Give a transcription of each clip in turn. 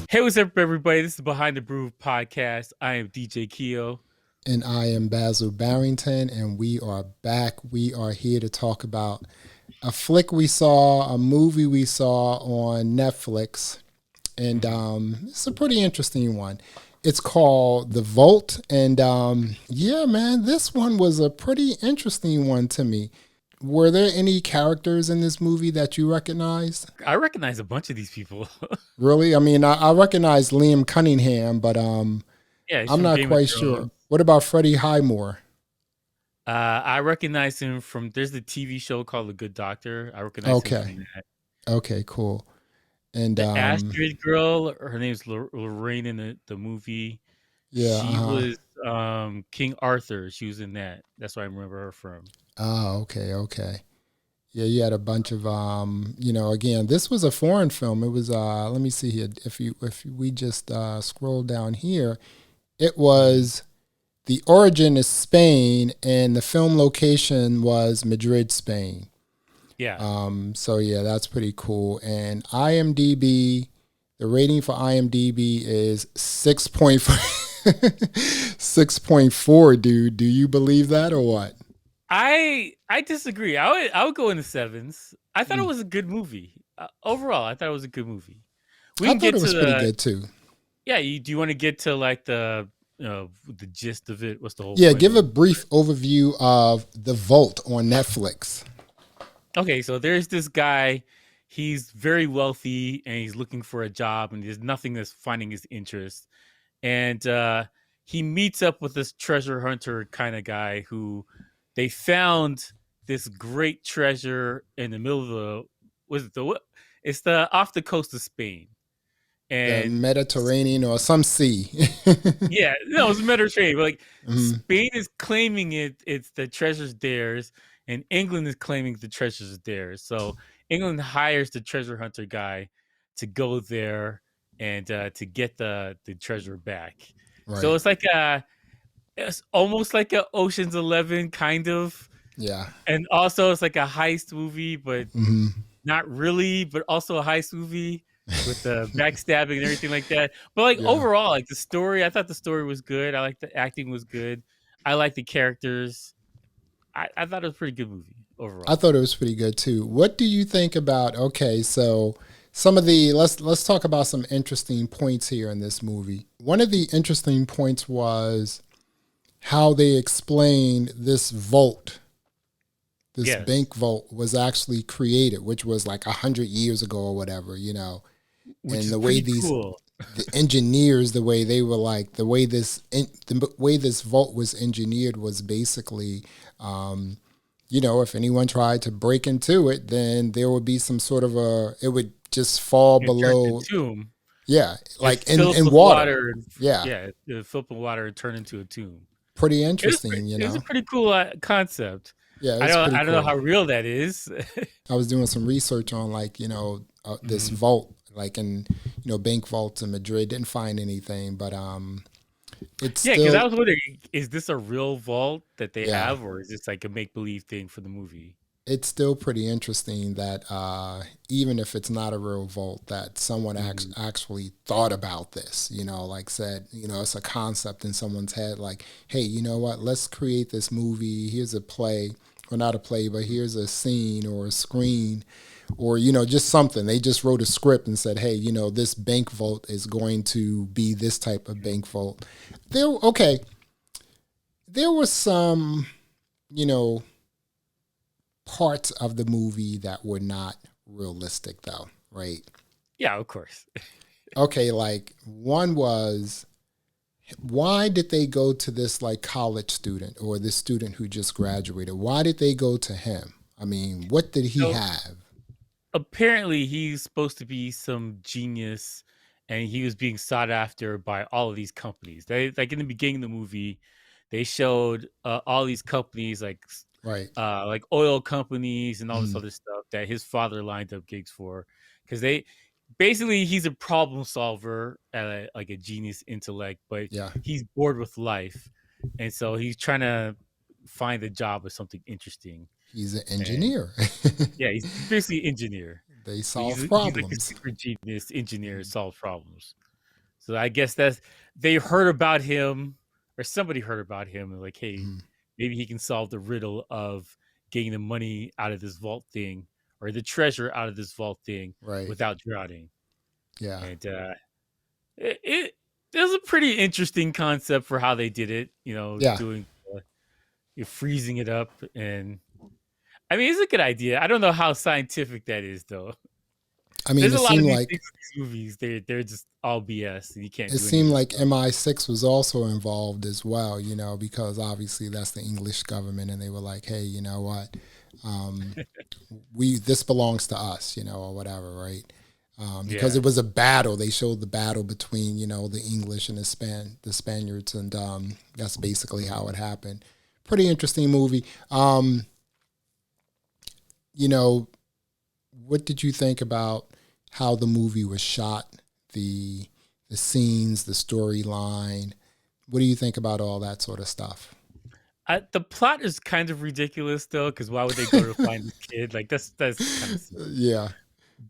Hey, what's up, everybody? This is Behind the Groove podcast. I am DJ Keo. And I am Basil Barrington, and we are back. We are here to talk about a flick we saw, a movie we saw on Netflix, and it's a pretty interesting one. It's called The Vault, and yeah, man, this one was a pretty interesting one to me. Were there any characters in this movie that you recognized? I recognize a bunch of these people. Really? I mean, I recognize Liam Cunningham, but Yeah, he's I'm from not Game of quite sure. Thrones. What about Freddie Highmore? I recognize him from. There's the TV show called The Good Doctor. I recognize him Okay. from that. Okay, cool. And The Astrid girl, her name's Lorraine in the movie. yeah, She was King Arthur. She was in that. That's where I remember her from. oh, okay, okay. Yeah, you had a bunch of again, this was a foreign film. It was let me see here. If we just scroll down here, it was the origin is Spain and the film location was Madrid, Spain. Yeah. So yeah, that's pretty cool. And IMDb, the rating for IMDb is 6.4, dude. Do you believe that or what? I disagree. I would go in the sevens. I thought it Mm. was a good movie. Overall, I thought it was a good movie. We I can thought get it to was pretty the good too. Yeah, do you want to get to like the gist of it? What's the whole Yeah, point give of a it? brief overview of The Vault on Netflix. Okay, so there's this guy. He's very wealthy and he's looking for a job, and there's nothing that's finding his interest. And he meets up with this treasure hunter kind of guy who they found this great treasure in the middle of the was it the what? It's the off the coast of Spain. The And Mediterranean or some sea. yeah, no, it's Mediterranean. But like Mhm. Spain is claiming it's the treasure's theirs, and England is claiming the treasure's theirs. So England hires the treasure hunter guy to go there and to get the treasure back. So Right. it's almost like a Ocean's 11 kind of, Yeah. and also it's like a heist movie, but Hmm. not really, but also a heist movie with the backstabbing and everything like that. But like Yeah. overall, like the story, I thought the story was good. I like the acting was good. I like the characters. I thought it was a pretty good movie I overall. thought it was pretty good too. What do you think about? Okay, so some of the let's talk about some interesting points here in this movie. One of the interesting points was how they explained this vault, this Yes, bank vault was actually created, which was like 100 years ago or whatever, which and is the way pretty these cool. the engineers, the way they were like, the way this vault was engineered was basically, if anyone tried to break into it, then there would be some sort of it would just fall It turned to below, a tomb. yeah, It like in filled in with water, water. yeah, Yeah, it filled with water and turned into a tomb. pretty It was interesting, it was a pretty cool concept. yeah, it's pretty I don't know cool. how real that is. I was doing some research on like this Mhm. vault, like in bank vaults in Madrid. Didn't find anything, but it's Yeah, because I still, was wondering, is this a real vault that they yeah, have, or is this like a make believe thing for the movie? it's still pretty interesting that even if it's not a real vault, that someone Mhm. actually thought about this. Like said, it's a concept in someone's head. Like, hey, you know what? Let's create this movie. Here's a play, or not a play, but here's a scene or a screen, or just something. They just wrote a script and said, hey, this bank vault is going to be this type of bank vault. Okay. There was some, you know parts of the movie that were not realistic though, right? Yeah, of course. Okay, like one was, why did they go to this like college student or this student who just graduated? Why did they go to him? I mean, what did he So have? apparently, he's supposed to be some genius, and he was being sought after by all of these companies. They like in the beginning of the movie, they showed all these companies Right. like oil companies and all this Mm, other stuff that his father lined up gigs for, because they basically he's a problem solver at like a genius intellect, but yeah. he's bored with life, and so he's trying to find a job with something interesting. He's an And engineer. yeah, he's basically an engineer. They But solve he's like a problems. super genius engineer, solves problems. So I guess that's they heard about him, or somebody heard about him, and like, hey, Mhm. maybe he can solve the riddle of getting the money out of this vault thing or the treasure out of this vault thing Right. without drowning. Yeah. And it was a pretty interesting concept for how they did it. Yeah. Doing freezing it up, and I mean, it's a good idea. I don't know how scientific that is, though. I mean, There's it a lot of seemed these like things in these movies. They're just all BS, and you can't it do any of seemed this like stuff. MI6 was also involved as well, because obviously that's the English government, and they were like, hey, you know what, um, we this belongs to us, or whatever, right? Because Yeah. it was a battle. They showed the battle between the English and the Spaniards, and that's basically how it happened. Pretty interesting movie. You know, what did you think about how the movie was shot, the the scenes, the storyline? What do you think about all that sort of stuff? The plot is kind of ridiculous though, because why would they go to find this kid? Like that's kind of silly. Yeah,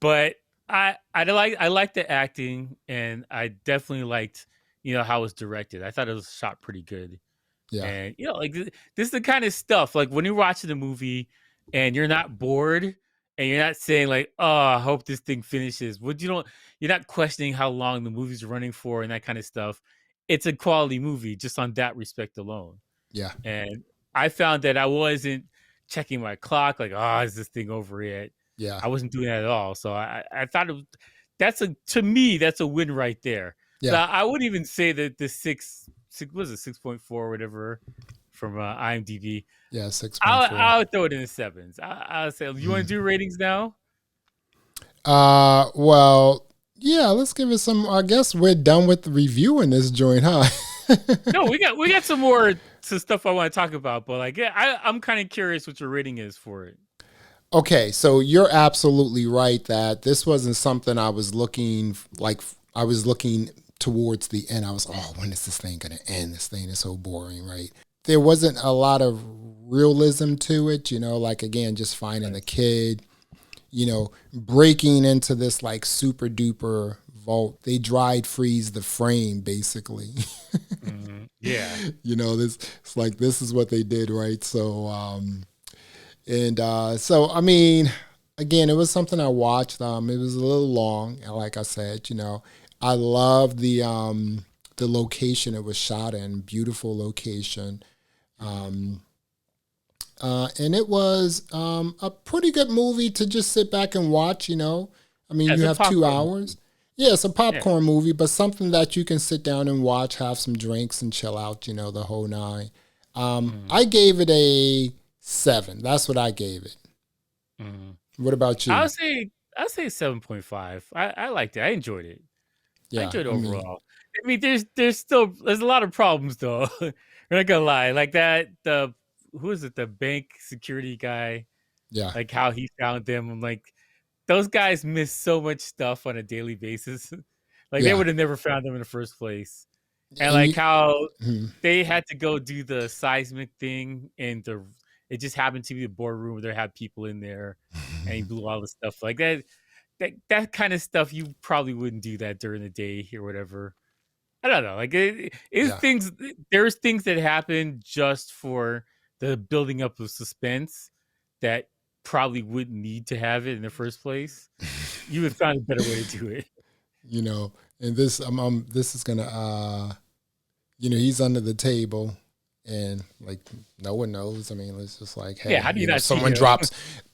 But I like the acting, and I definitely liked how it was directed. I thought it was shot pretty good. yeah, And like this is the kind of stuff like when you're watching a movie and you're not bored and you're not saying like, "Oh, I hope this thing finishes." What you don't You're not questioning how long the movie's running for and that kind of stuff. It's a quality movie just on that respect alone. yeah, And I found that I wasn't checking my clock like, "Oh, is this thing over yet?" yeah, I wasn't doing that at all. So I thought that's a to me that's a win right there. So yeah, I wouldn't even say that the six was it 6.4 or whatever from IMDb. yeah. 6.4. I'll throw it in the sevens. I'll say, you want to do ratings now? Well, yeah. Let's give it some. I guess we're done with reviewing this joint, huh? No, we got some stuff I want to talk about, but like, yeah, I'm kind of curious what your rating is for it. Okay, so you're absolutely right that this wasn't something I was looking towards the end. I was, oh, when is this thing gonna end? This thing is so boring, right? There wasn't a lot of realism to it, like again, just finding Right. the kid, breaking into this like super duper vault. They dried freeze the frame basically. Yeah. This it's like this is what they did, right? So and so, I mean, again, it was something I watched. It was a little long, and like I said, I love the location it was shot in. Beautiful location, Mhm. and it was a pretty good movie to just sit back and watch. I mean, Yeah, you it's a have two popcorn hours. movie. Yeah, it's a Yeah. popcorn movie, but something that you can sit down and watch, have some drinks, and chill out. The whole nine. Mhm. I gave it a 7. That's what I gave it. Mhm. What about you? I'll say 7.5. I liked it. I enjoyed it. I Yeah, enjoyed it I mean, overall. I mean, there's a lot of problems though. I'm not gonna lie. Like that the who is it? The bank security guy. yeah, Like how he found them. I'm like, those guys miss so much stuff on a daily basis. Like they yeah, would have never found them in the first place. And and like you, how mhm. they had to go do the seismic thing, and it just happened to be the boardroom where there had people in there, and he blew all the stuff like that. That kind of stuff you probably wouldn't do that during the day or whatever. I don't know. Like it's yeah, things. There's things that happen just for the building up of suspense that probably wouldn't need to have it in the first place. You would find a better way to do it. you know, and this is gonna, he's under the table, and like no one knows. I mean, it's just like, Yeah. hey, How do you not see someone him? drops.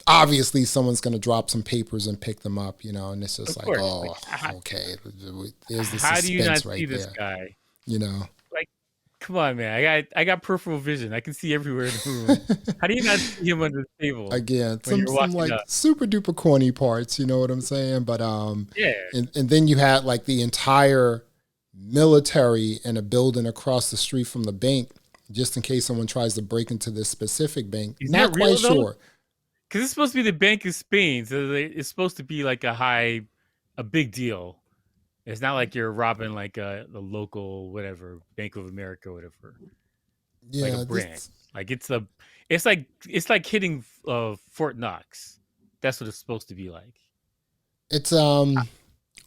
Obviously, some's gonna drop some papers and pick them up, and it's just Of like, course. Like oh, okay, there's the how do you not suspense see right this there, guy? you know. Like, come on, man. I got peripheral vision. I can see everywhere in the room. How do you not see him under the table Again, when you're some walking like up? super duper corny parts, you know what I'm saying? But Yeah. and then you had like the entire military in a building across the street from the bank, just in case someone tries to break into this specific bank. Is that Not quite real though? sure. Because it's supposed to be the Bank of Spain, so it's supposed to be like a big deal. It's not like you're robbing like the local whatever Bank of America, whatever, like a Yeah, branch. this Like it's like hitting Fort Knox. That's what it's supposed to be like. it's I,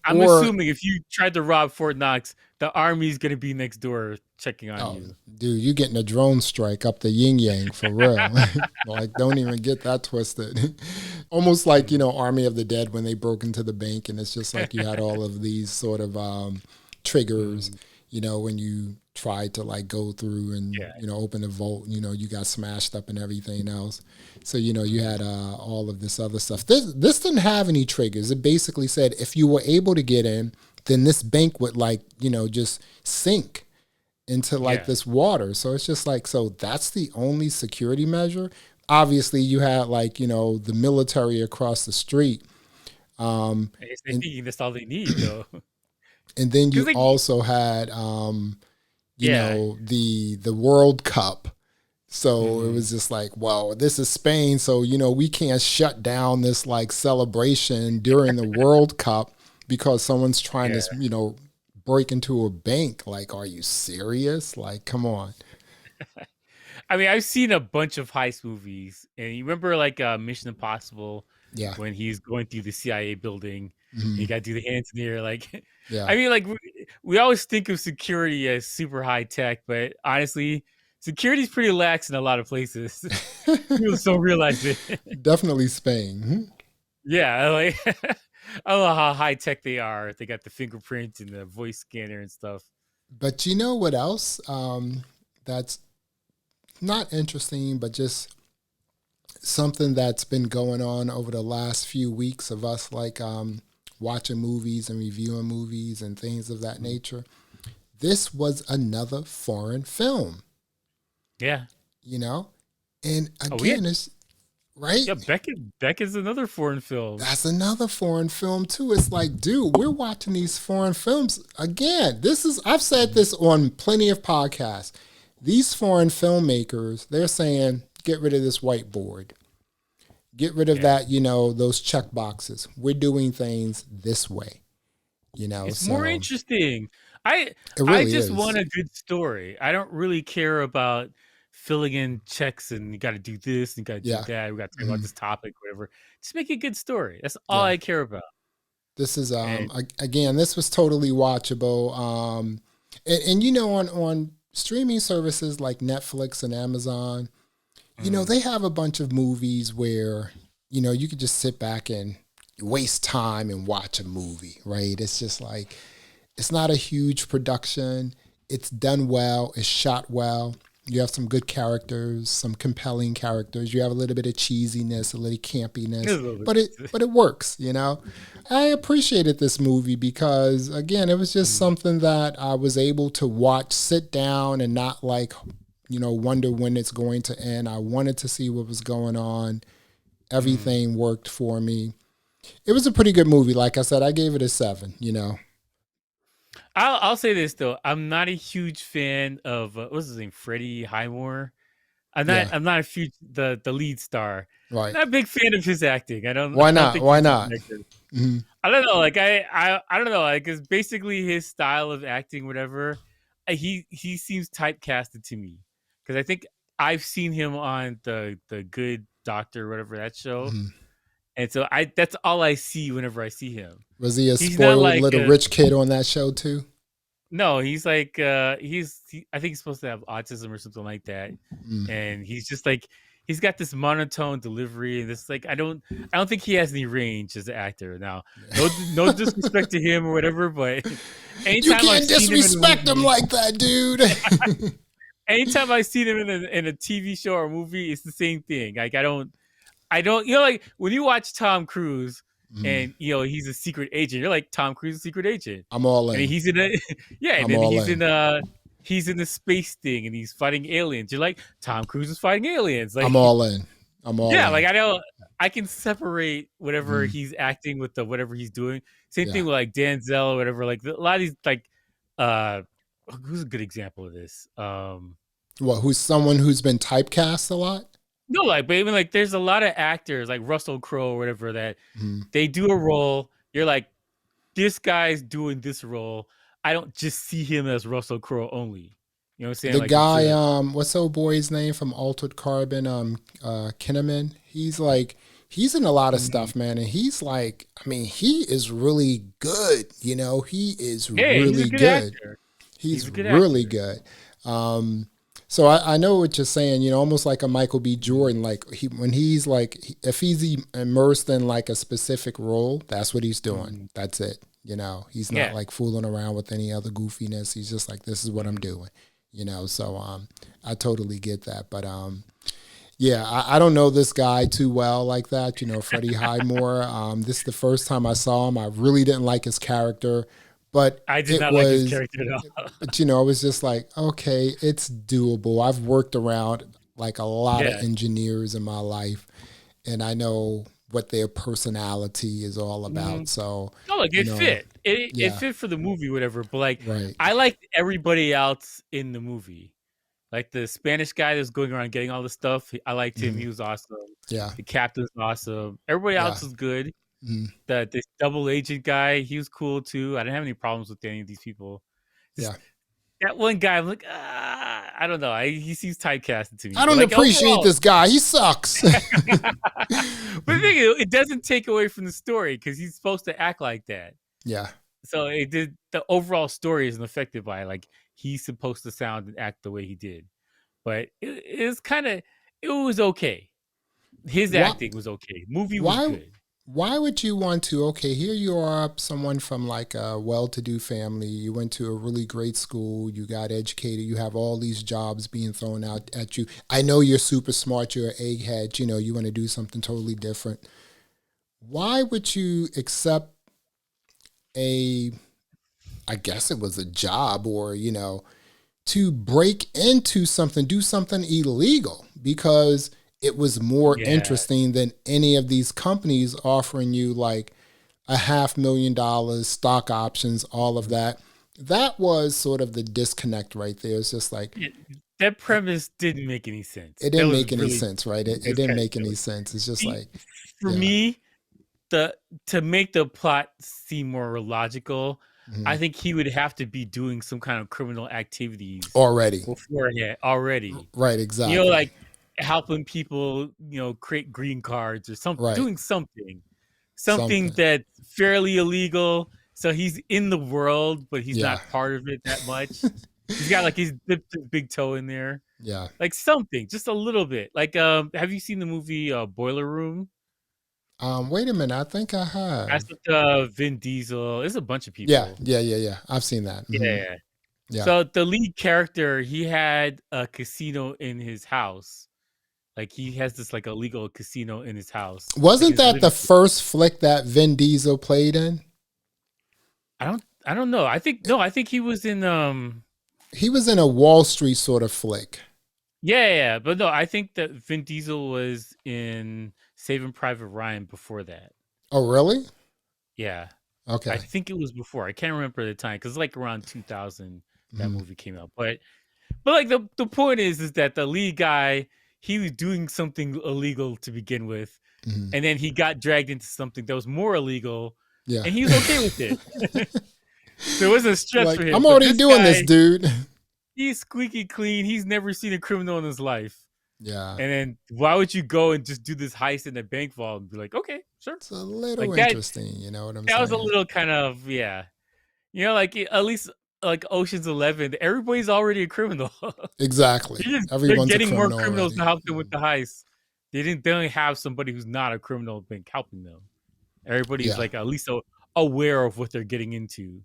I'm Or assuming if you tried to rob Fort Knox, the army's gonna be next door checking on oh, you. dude, you getting a drone strike up the yin yang for real. Like, don't even get that twisted. Almost like, Mm. Army of the Dead when they broke into the bank, and it's just like you had all of these sort of triggers, Mm. when you tried to like go through and, Yeah, open the vault, you got smashed up and everything else. So, you had all of this other stuff. This didn't have any triggers. It basically said if you were able to get in, then this bank would like, just sink into like yeah, this water. So it's just like, so that's the only security measure. Obviously, you had like, the military across the street. I guess they're And, thinking that's all they need, though. and then you Because like, also had, yeah, the World Cup. So it hmm was just like, well, this is Spain. So, we can't shut down this like celebration during the World Cup because someone's trying yeah. to, break into a bank. Like, are you serious? Like, come on. I mean, I've seen a bunch of heist movies, and you remember like Mission Impossible Yeah. when he's going through the CIA building. And you Mhm. got to do the hands in the air. Like, Yeah. I mean, like we always think of security as super high tech, but honestly, security is pretty lax in a lot of places. People just don't realize it. Definitely Spain. Mhm. Yeah, like I don't know how high tech they are. They got the fingerprint and the voice scanner and stuff. But you know what else? That's not interesting, but just something that's been going on over the last few weeks of us like watching movies and reviewing movies and things of that Mm. nature. This was another foreign film, Yeah. you know? And Oh yeah. again, it's right. Yeah. Beck is another foreign film. That's another foreign film too. It's like, dude, we're watching these foreign films again. I've said this on plenty of podcasts. These foreign filmmakers, they're saying, get rid of this whiteboard. Get rid of Yeah. that, those check boxes. We're doing things this way, It's more so interesting. I it I really just want is. a good story. I don't really care about filling in checks and you got to do this and you got to do Yeah. that. We got to talk about Mhm. this topic, whatever. Just make a good story. That's all Yeah. I care about. This is And again, this was totally watchable. And on streaming services like Netflix and Amazon, mm, they have a bunch of movies where, you could just sit back and waste time and watch a movie, right? It's just like, it's not a huge production. It's done well. It's shot well. You have some good characters, some compelling characters. You have a little bit of cheesiness, a little it's campiness, a little but bit. it works. I appreciated this movie because again, it was just Mm, something that I was able to watch, sit down and not like, wonder when it's going to end. I wanted to see what was going on. mm. Everything worked for me. It was a pretty good movie. Like I said, I gave it a 7. I'll say this though. I'm not a huge fan of what's his name, Freddie Highmore. Yeah, I'm not a huge the lead star. right. Not a big fan of his acting. I Why don't not? think Why he's a not? good actor. Hmm. I don't know. Like I don't know. Like it's basically his style of acting, whatever. He seems typecasted to me because I think I've seen him on the Good Doctor, whatever that show, Hmm. and so I that's all I see whenever I see him. Was he a He's not spoiled like little a rich kid on that show too? no. He's like I think he's supposed to have autism or something like that, Mm. and he's just like he's got this monotone delivery and this like I don't think he has any range as an actor. Now, no disrespect to him or whatever, but You anytime I've can't seen him in a disrespect him movie, like that, dude. anytime I've seen him in a TV show or movie, it's the same thing. Like I don't like when you watch Tom Cruise Mm. and he's a secret agent, you're like Tom Cruise is a secret agent. I'm all And then in. he's in a yeah, and I'm then all in. he's in the space thing and he's fighting aliens. You're like, Tom Cruise is fighting aliens. I'm Like all in. I'm all yeah, in. like I don't I can separate whatever Mm. he's acting with the whatever he's doing. Same Yeah. thing with like Denzel or whatever. Like a lot of these like uh who's a good example of this? What? Who's someone who's been typecast a lot? No, like but even like there's a lot of actors like Russell Crowe or whatever that Mm. they do a role. You're like, this guy's doing this role. I don't just see him as Russell Crowe only. You know what I'm saying? The Like it's guy, a what's old boy's name from Altered Carbon? Kinnaman. He's like, he's in a lot of Mhm. stuff, man, and he's like, I mean, he is really good. He is Yeah, he's a really good good. actor. He's He's a good really actor. good. Um, so I know what you're saying. Almost like a Michael B. Jordan. Like when he's like, if he's immersed in like a specific role, that's what he's doing. Mhm. That's it. He's not Yeah. like fooling around with any other goofiness. He's just like, this is what I'm Mhm. doing. So I totally get that. But yeah, I don't know this guy too well like that. Freddie Highmore. This is the first time I saw him. I really didn't like his character, but I did it not like his was, character at all. I was just like, okay, it's doable. I've worked around like a lot of Yeah. engineers in my life, and I know what their personality is all about. Mhm. So, No, like you it know, fit. It yeah, fit for the movie, whatever. But like, right. I liked everybody else in the movie. Like the Spanish guy that's going around getting all the stuff. I liked him. Hmm. He was awesome. Yeah, The captain's awesome. Everybody yeah, else was good. hmm, This double agent guy, he was cool too. I didn't have any problems with any of these people. yeah. Just that one guy, I'm like, I don't know. He seems typecasted to me. I But don't like appreciate overall, this guy. He sucks. but the thing is, it doesn't take away from the story because he's supposed to act like that. Yeah. So it did. The overall story isn't affected by it. Like he's supposed to sound and act the way he did. But it's kind of it was okay. His What? acting was okay. Movie was Why? good. Why would you want to? Okay, here you are, someone from like a well-to-do family. You went to a really great school. You got educated. You have all these jobs being thrown out at you. I know you're super smart. You're an egghead. You want to do something totally different. Why would you accept a? I guess it was a job, or to break into something, do something illegal because it was more Yeah, interesting than any of these companies offering you like $500,000 stock options, all of that. That was sort of the disconnect right there. It's just like yeah, that premise didn't make any sense. it That didn't was make any really sense, right? It it was didn't kind of make any silly. sense. It's just See, like, for yeah, me, the to make the plot seem more logical, mhm. I think he would have to be doing some kind of criminal activities Already, beforehand already. right? Like Exactly, helping people, create green cards or right. doing something Something, that's fairly illegal. So he's in the world, but he's yeah, not part of it that much. He's got like he's dipped his big toe in there, yeah. like something, just a little bit. Like, have you seen the movie Boiler Room? Wait a minute. I think I That's have. with Vin Diesel. There's a bunch of Yeah, people. yeah, yeah, yeah. I've seen that. Hmm. Yeah. Yeah. So the lead character, he had a casino in his house. Like he has this like illegal casino in his house, like Wasn't his that the living. first flick that Vin Diesel played in? I don't know. I think no. I think he was in He was in a Wall Street sort of flick. yeah. But no, I think that Vin Diesel was in Saving Private Ryan before that. Oh, really? Yeah, I Okay. think it was before. I can't remember the time because like around 2000 that Mhm, movie came out. But like the point is that the lead guy, he was doing something illegal to begin with, mhm. and then he got dragged into something that was more illegal, Yeah. and he was okay with it. So it wasn't a stress for Like, him. I'm But already this doing this, guy, dude. he's squeaky clean. He's never seen a criminal in his life. Yeah. And then why would you go and just do this heist in a bank vault and be like, okay, sure. It's a little Like that interesting. You know what I'm that was a saying? little kind of yeah. Like at least like Ocean's 11, everybody's already a criminal. Exactly. They're Everyone's a getting more criminal criminals to already. help them with the heist. They don't have somebody who's not a criminal being helping them. Everybody's Yeah. like at least aware of what they're getting into.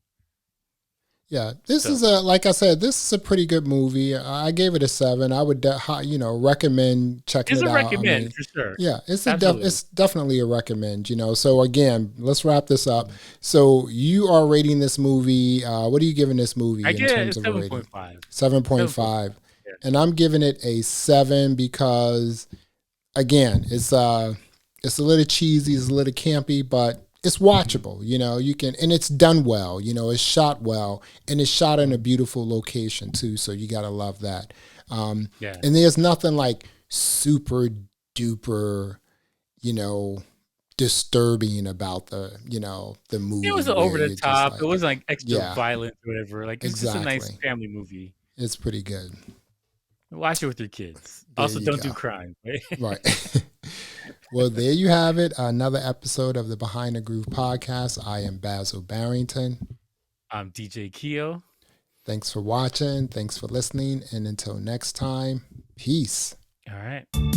Yeah, this So is a like I said, this is a pretty good movie. I gave it a 7. I would recommend checking it's it a out. I recommend mean, for sure. yeah, Absolutely. it's definitely a recommend. So again, let's wrap this up. So you are rating this movie. What are you giving this I movie in get it terms at of a rating? 7.5. Seven point 7.5. five, Yeah. and I'm giving it a 7 because again, it's a little cheesy, it's a little campy, but it's Mhm. watchable. You can, and it's done well. It's shot well, and it's shot in a Mhm. beautiful location too. So you gotta love that. Um, Yeah. and there's nothing like super duper, you know, disturbing about the It movie was where over the you're just top. It like, wasn't like extra yeah, violent or whatever. Like it's just a nice exactly. family movie. It's pretty good. Watch it with your kids. There Also, you don't do go. crime. Right? Right. Well, there you have it. Another episode of the Behind the Groove podcast. I am Basil Barrington. I'm DJ Keo. Thanks for watching. Thanks for listening. And until next time, peace. All right.